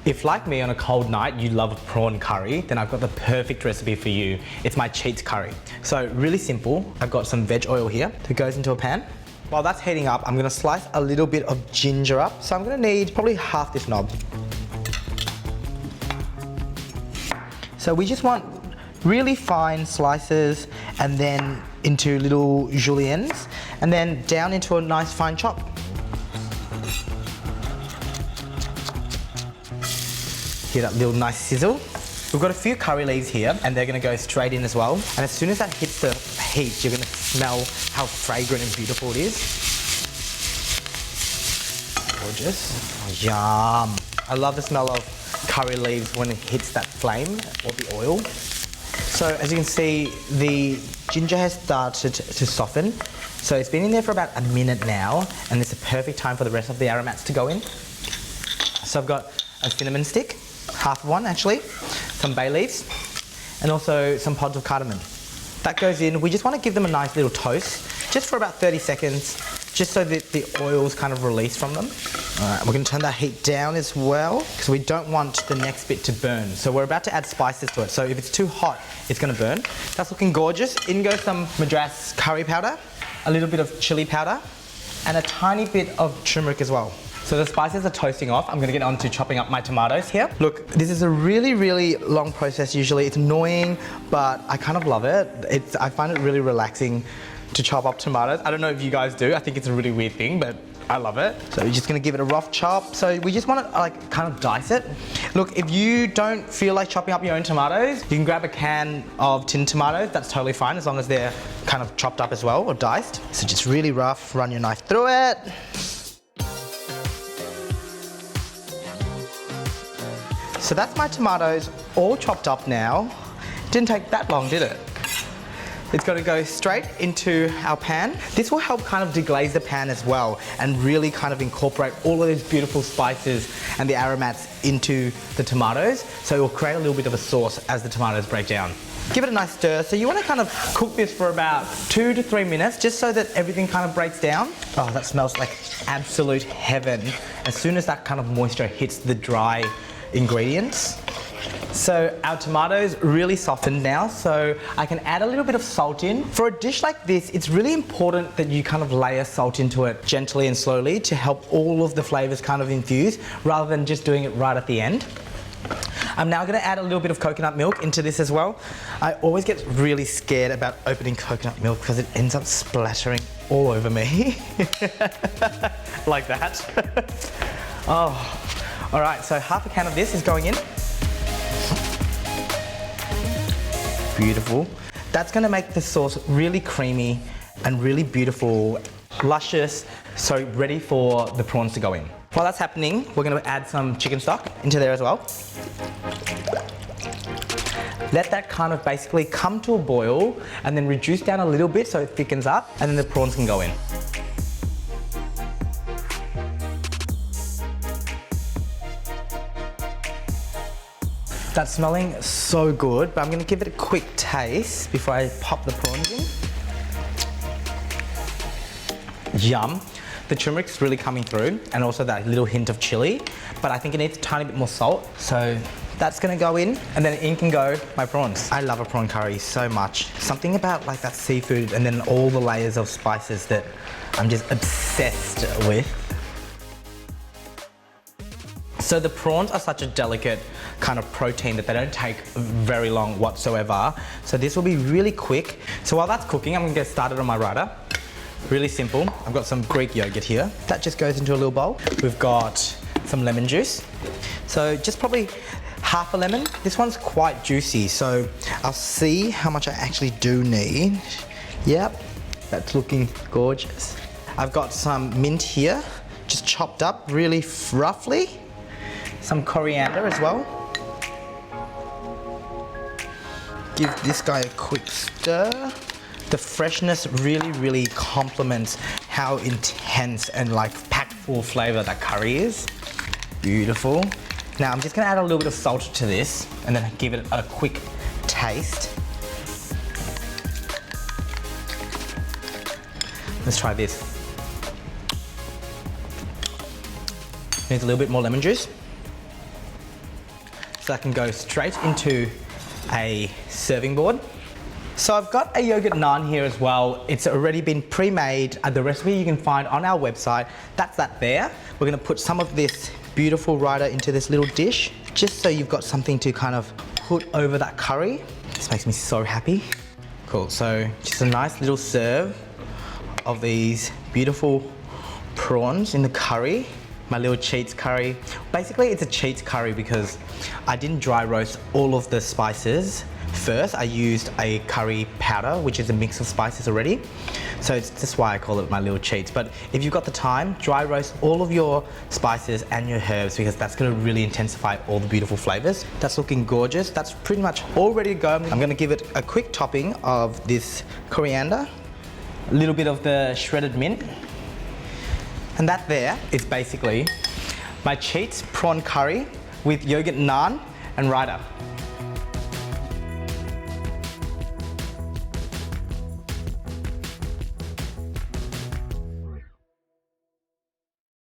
If like me on a cold night you love a prawn curry, then I've got the perfect recipe for you. It's my Cheats curry. So really simple. I've got some veg oil here that goes into a pan. While that's heating up, I'm gonna slice a little bit of ginger up. So I'm gonna need probably half this knob. So we just want really fine slices and then into little juliennes and then down into a nice fine chop. Hear that little nice sizzle? We've got a few curry leaves here and they're gonna go straight in as well. And as soon as that hits the heat, you're gonna smell how fragrant and beautiful it is. Gorgeous. Oh, yum. I love the smell of curry leaves when it hits that flame or the oil. So as you can see, the ginger has started to soften. So it's been in there for about a minute now, and it's a perfect time for the rest of the aromats to go in. So I've got a cinnamon stick, half of one actually, some bay leaves, and also some pods of cardamom. That goes in. We just want to give them a nice little toast, just for about 30 seconds, just so that the oil's kind of released from them. All right, we're going to turn that heat down as well, because we don't want the next bit to burn. So we're about to add spices to it. So if it's too hot, it's going to burn. That's looking gorgeous. In goes some Madras curry powder, a little bit of chili powder, and a tiny bit of turmeric as well. So the spices are toasting off. I'm gonna get on to chopping up my tomatoes here. Look, this is a really, really long process usually. It's annoying, but I kind of love it. I find it really relaxing to chop up tomatoes. I don't know if you guys do. I think it's a really weird thing, but I love it. So we're just gonna give it a rough chop. So we just wanna like kind of dice it. Look, if you don't feel like chopping up your own tomatoes, you can grab a can of tinned tomatoes. That's totally fine as long as they're kind of chopped up as well or diced. So just really rough, run your knife through it. So that's my tomatoes all chopped up now. Didn't take that long, did it? It's gonna go straight into our pan. This will help kind of deglaze the pan as well and really kind of incorporate all of these beautiful spices and the aromats into the tomatoes. So it will create a little bit of a sauce as the tomatoes break down. Give it a nice stir. So you wanna kind of cook this for about 2 to 3 minutes just so that everything kind of breaks down. Oh, that smells like absolute heaven. As soon as that kind of moisture hits the dry ingredients. So our tomatoes really softened now, so I can add a little bit of salt in. For a dish like this, it's really important that you kind of layer salt into it gently and slowly to help all of the flavors kind of infuse rather than just doing it right at the end. I'm now gonna add a little bit of coconut milk into this as well. I always get really scared about opening coconut milk because it ends up splattering all over me. Like that. Oh. All right, so half a can of this is going in. Beautiful. That's gonna make the sauce really creamy and really beautiful, luscious, so ready for the prawns to go in. While that's happening, we're gonna add some chicken stock into there as well. Let that kind of basically come to a boil and then reduce down a little bit so it thickens up, and then the prawns can go in. That's smelling so good, but I'm gonna give it a quick taste before I pop the prawns in. Yum. The turmeric's really coming through, and also that little hint of chili, but I think it needs a tiny bit more salt. So that's gonna go in, and then in can go my prawns. I love a prawn curry so much. Something about like that seafood and then all the layers of spices that I'm just obsessed with. So the prawns are such a delicate kind of protein that they don't take very long whatsoever. So this will be really quick. So while that's cooking, I'm gonna get started on my Raita. Really simple. I've got some Greek yogurt here. That just goes into a little bowl. We've got some lemon juice. So just probably half a lemon. This one's quite juicy, so I'll see how much I actually do need. Yep, that's looking gorgeous. I've got some mint here, just chopped up really roughly. Some coriander as well. Give this guy a quick stir. The freshness really, really complements how intense and like packed full flavor that curry is. Beautiful. Now I'm just gonna add a little bit of salt to this and then give it a quick taste. Let's try this. Needs a little bit more lemon juice. so that can go straight into a serving board. So I've got a yogurt naan here as well. It's already been pre-made. The recipe you can find on our website. That's that there. We're gonna put some of this beautiful raita into this little dish, just so you've got something to kind of put over that curry. This makes me so happy. Cool, so just a nice little serve of these beautiful prawns in the curry. My little Cheats curry. Basically, it's a Cheats curry because I didn't dry roast all of the spices. First, I used a curry powder, which is a mix of spices already. So it's just why I call it my little Cheats. But if you've got the time, dry roast all of your spices and your herbs because that's gonna really intensify all the beautiful flavors. That's looking gorgeous. That's pretty much all ready to go. I'm gonna give it a quick topping of this coriander, a little bit of the shredded mint. And that there is basically my Cheats prawn curry with yogurt naan and raita.